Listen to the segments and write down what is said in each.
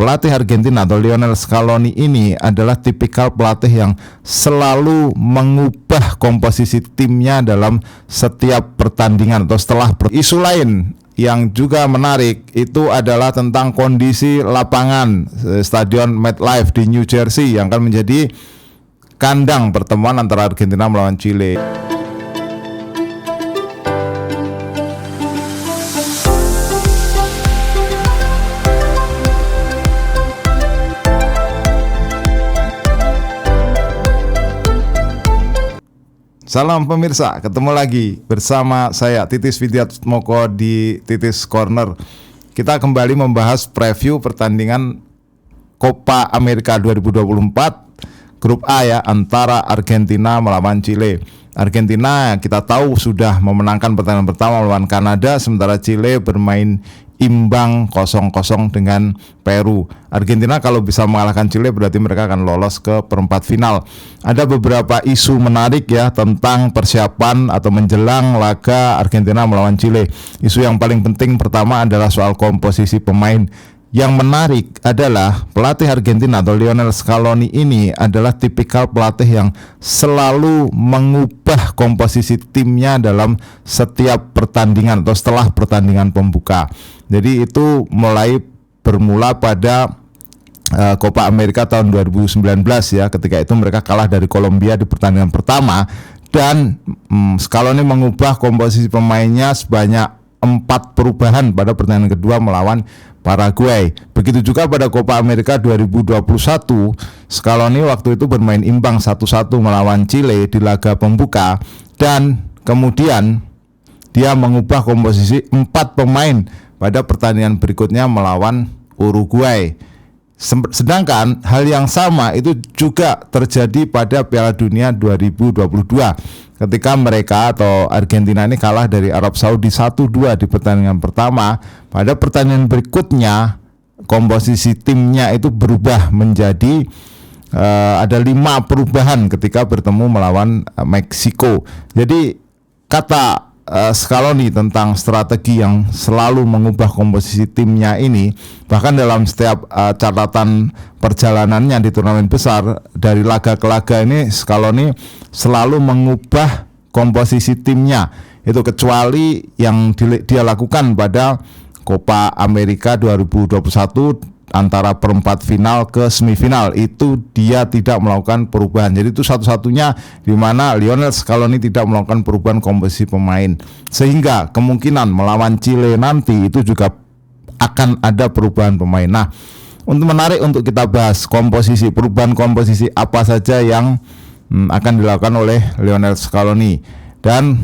pelatih Argentina atau Lionel Scaloni ini adalah tipikal pelatih yang selalu mengubah komposisi timnya dalam setiap pertandingan atau setelah isu lain yang juga menarik itu adalah tentang kondisi lapangan Stadion MetLife di New Jersey yang akan menjadi kandang pertemuan antara Argentina melawan Chile. Salam pemirsa, ketemu lagi bersama saya Titis Widiatmoko di Titis Corner. Kita kembali membahas preview pertandingan Copa America 2024 Grup A ya, antara Argentina melawan Chile. Argentina kita tahu sudah memenangkan pertandingan pertama melawan Kanada, sementara Chile bermain imbang 0-0 dengan Peru. Argentina kalau bisa mengalahkan Chile berarti mereka akan lolos ke perempat final. Ada beberapa isu menarik ya tentang persiapan atau menjelang laga Argentina melawan Chile. Isu yang paling penting pertama adalah soal komposisi pemain. Yang menarik adalah pelatih Argentina atau Lionel Scaloni ini adalah tipikal pelatih yang selalu mengubah komposisi timnya dalam setiap pertandingan atau setelah pertandingan pembuka. Jadi itu mulai bermula pada Copa America tahun 2019 ya, ketika itu mereka kalah dari Kolombia di pertandingan pertama dan Scaloni mengubah komposisi pemainnya sebanyak 4 perubahan pada pertandingan kedua melawan Paraguay. Begitu juga pada Copa America 2021, Scaloni waktu itu bermain imbang 1-1 melawan Chile di laga pembuka dan kemudian dia mengubah komposisi 4 pemain pada pertandingan berikutnya melawan Uruguay. Sedangkan hal yang sama itu juga terjadi pada Piala Dunia 2022 ketika mereka atau Argentina ini kalah dari Arab Saudi 1-2 di pertandingan pertama. Pada pertandingan berikutnya komposisi timnya itu berubah menjadi ada 5 perubahan ketika bertemu melawan Meksiko. Jadi kata Scaloni tentang strategi yang selalu mengubah komposisi timnya ini, bahkan dalam setiap catatan perjalanannya di turnamen besar dari laga ke laga ini Scaloni selalu mengubah komposisi timnya itu, kecuali yang dia lakukan pada Copa America 2021 antara perempat final ke semifinal, itu dia tidak melakukan perubahan. Jadi itu satu-satunya di mana Lionel Scaloni tidak melakukan perubahan komposisi pemain, sehingga kemungkinan melawan Chile nanti itu juga akan ada perubahan pemain. Nah, untuk menarik untuk kita bahas perubahan komposisi apa saja yang akan dilakukan oleh Lionel Scaloni, dan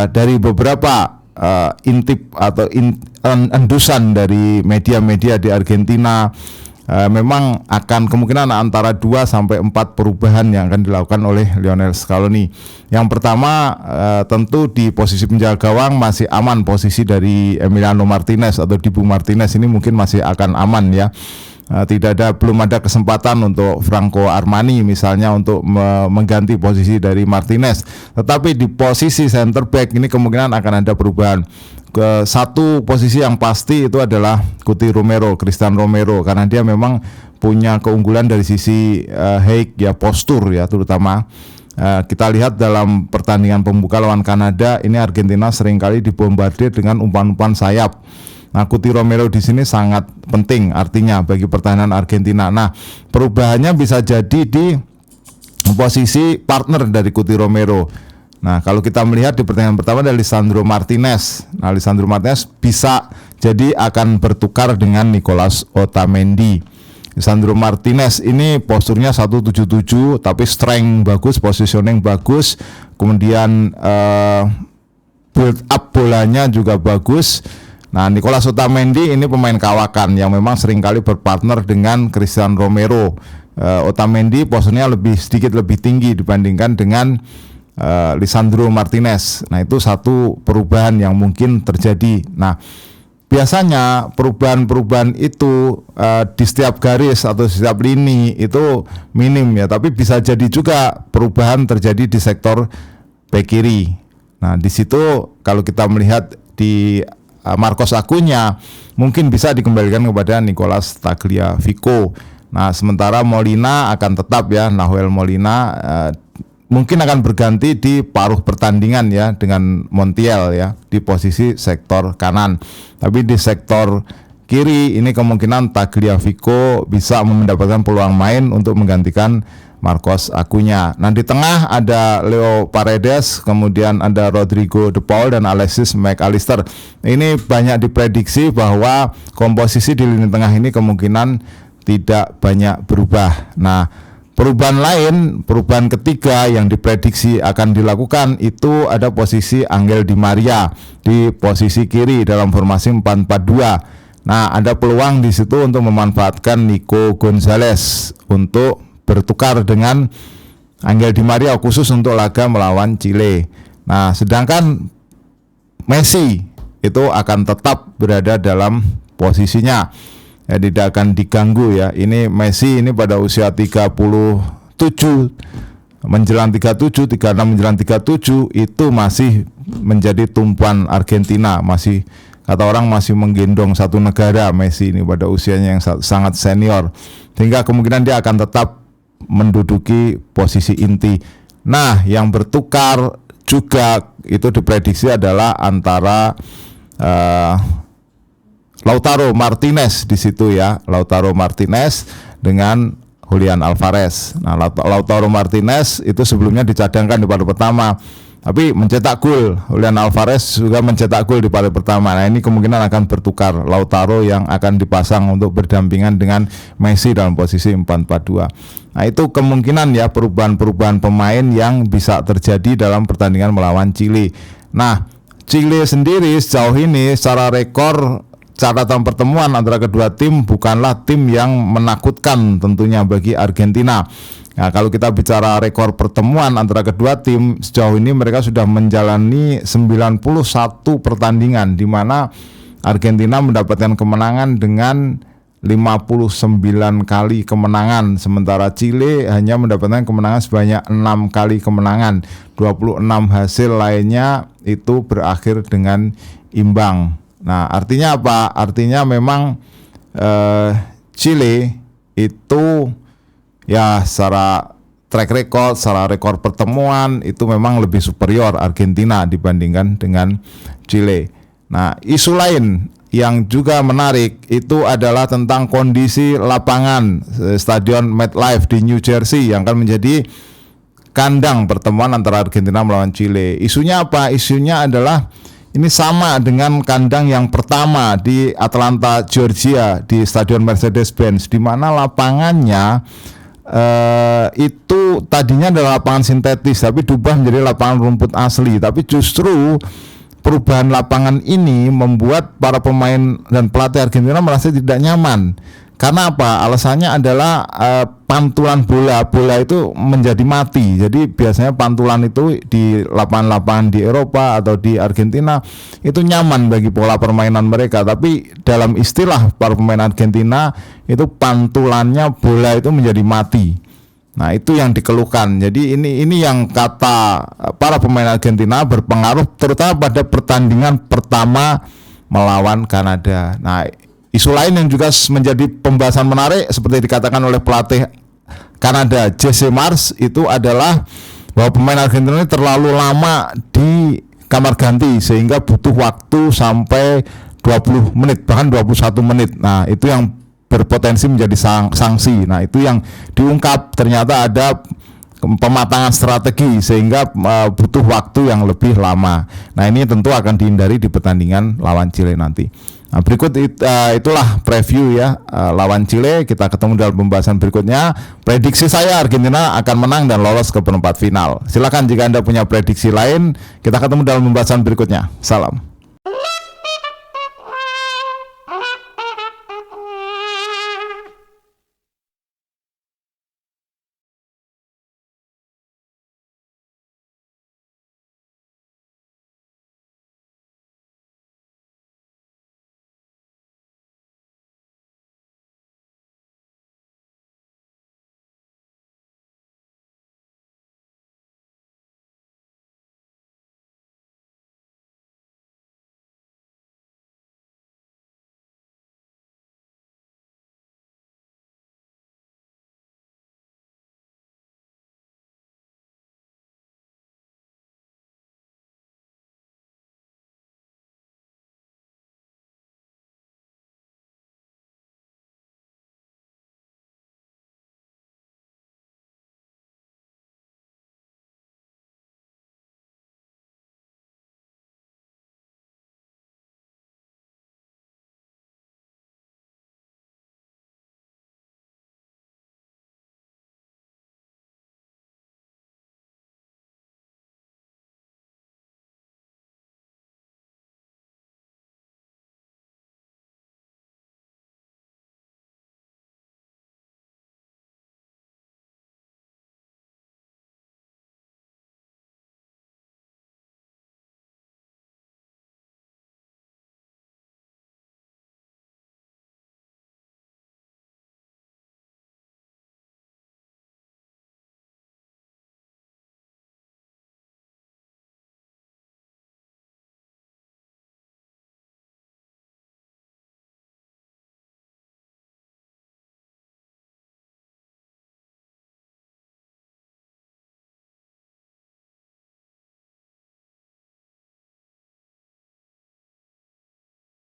dari beberapa intip atau endusan dari media-media di Argentina, memang akan kemungkinan antara 2-4 perubahan yang akan dilakukan oleh Lionel Scaloni. Yang pertama tentu di posisi penjaga gawang masih aman posisi dari Emiliano Martinez atau Dibu Martinez, ini mungkin masih akan aman ya. Belum ada kesempatan untuk Franco Armani misalnya untuk mengganti posisi dari Martinez. Tetapi di posisi center back ini kemungkinan akan ada perubahan. Satu posisi yang pasti itu adalah Cristian Romero, karena dia memang punya keunggulan dari sisi height ya, postur ya terutama. Kita lihat dalam pertandingan pembuka lawan Kanada ini Argentina seringkali dibombardir dengan umpan-umpan sayap. Nah, Romero di sini sangat penting artinya bagi pertahanan Argentina. Nah, perubahannya bisa jadi di posisi partner dari Romero. Nah, kalau kita melihat di pertandingan pertama dari Lisandro Martinez. Nah, Lisandro Martinez bisa jadi akan bertukar dengan Nicolas Otamendi. Lisandro Martinez ini posturnya 177 tapi strength bagus, positioning bagus, kemudian build up bolanya juga bagus. Nah, Nicolas Otamendi ini pemain kawakan yang memang seringkali berpartner dengan Cristian Romero. Otamendi posisinya sedikit lebih tinggi dibandingkan dengan Lisandro Martinez. Nah, itu satu perubahan yang mungkin terjadi. Nah, biasanya perubahan-perubahan itu di setiap garis atau di setiap lini itu minim ya, tapi bisa jadi juga perubahan terjadi di sektor bek kiri. Nah, di situ kalau kita melihat di Marcos Acuña mungkin bisa dikembalikan kepada Nicolas Tagliafico. Nah, sementara Molina akan tetap ya, Nahuel Molina mungkin akan berganti di paruh pertandingan ya dengan Montiel ya di posisi sektor kanan. Tapi di sektor kiri ini kemungkinan Tagliafico bisa mendapatkan peluang main untuk menggantikan Marcos Acuña. Nah, di tengah ada Leo Paredes, kemudian ada Rodrigo De Paul dan Alexis Mac Allister. Ini banyak diprediksi bahwa komposisi di lini tengah ini kemungkinan tidak banyak berubah. Nah, perubahan ketiga yang diprediksi akan dilakukan itu ada posisi Angel Di Maria di posisi kiri dalam formasi 4-4-2. Nah, ada peluang di situ untuk memanfaatkan Nico Gonzalez untuk bertukar dengan Angel Di Maria khusus untuk laga melawan Chile. Nah, sedangkan Messi itu akan tetap berada dalam posisinya. Ya, tidak akan diganggu ya. Ini Messi ini pada usia 37 menjelang 36 menjelang 37 itu masih menjadi tumpuan Argentina, masih kata orang masih menggendong satu negara Messi ini pada usianya yang sangat senior. Sehingga kemungkinan dia akan tetap menduduki posisi inti. Nah, yang bertukar juga itu diprediksi adalah antara Lautaro Martinez di situ ya, Lautaro Martinez dengan Julian Alvarez. Nah, Lautaro Martinez itu sebelumnya dicadangkan di paruh pertama, tapi mencetak gol. Julian Alvarez juga mencetak gol di paruh pertama. Nah, ini kemungkinan akan bertukar. Lautaro yang akan dipasang untuk berdampingan dengan Messi dalam posisi 4-4-2. Nah, itu kemungkinan ya perubahan-perubahan pemain yang bisa terjadi dalam pertandingan melawan Chile. Nah, Chile sendiri sejauh ini secara rekor catatan pertemuan antara kedua tim bukanlah tim yang menakutkan tentunya bagi Argentina. Nah, kalau kita bicara rekor pertemuan antara kedua tim, sejauh ini mereka sudah menjalani 91 pertandingan di mana Argentina mendapatkan kemenangan dengan 59 kali kemenangan, sementara Chile hanya mendapatkan kemenangan sebanyak 6 kali kemenangan. 26 hasil lainnya itu berakhir dengan imbang. Nah, artinya apa? Artinya memang Chile itu ya secara track record, secara rekor pertemuan itu memang lebih superior Argentina dibandingkan dengan Chile. Nah, isu lain yang juga menarik itu adalah tentang kondisi lapangan Stadion MetLife di New Jersey yang akan menjadi kandang pertemuan antara Argentina melawan Chile. Isunya apa? Isunya adalah ini sama dengan kandang yang pertama di Atlanta, Georgia di Stadion Mercedes-Benz, di mana lapangannya itu tadinya adalah lapangan sintetis tapi diubah menjadi lapangan rumput asli. Tapi justru perubahan lapangan ini membuat para pemain dan pelatih Argentina merasa tidak nyaman. Karena apa? Alasannya adalah pantulan bola itu menjadi mati. Jadi biasanya pantulan itu di lapangan-lapangan di Eropa atau di Argentina itu nyaman bagi pola permainan mereka. Tapi dalam istilah para pemain Argentina itu pantulannya bola itu menjadi mati. Nah, itu yang dikeluhkan. Jadi ini yang kata para pemain Argentina berpengaruh terutama pada pertandingan pertama melawan Kanada. Nah, isu lain yang juga menjadi pembahasan menarik seperti dikatakan oleh pelatih Kanada Jesse Marsch itu adalah bahwa pemain Argentina ini terlalu lama di kamar ganti sehingga butuh waktu sampai 20 menit bahkan 21 menit. Nah, itu yang berpotensi menjadi sanksi. Nah, itu yang diungkap ternyata ada pematangan strategi sehingga butuh waktu yang lebih lama. Nah, ini tentu akan dihindari di pertandingan lawan Chile nanti. Nah, berikut itulah preview ya lawan Chile. Kita ketemu dalam pembahasan berikutnya. Prediksi saya Argentina akan menang dan lolos ke perempat final. Silakan jika Anda punya prediksi lain. Kita ketemu dalam pembahasan berikutnya. Salam.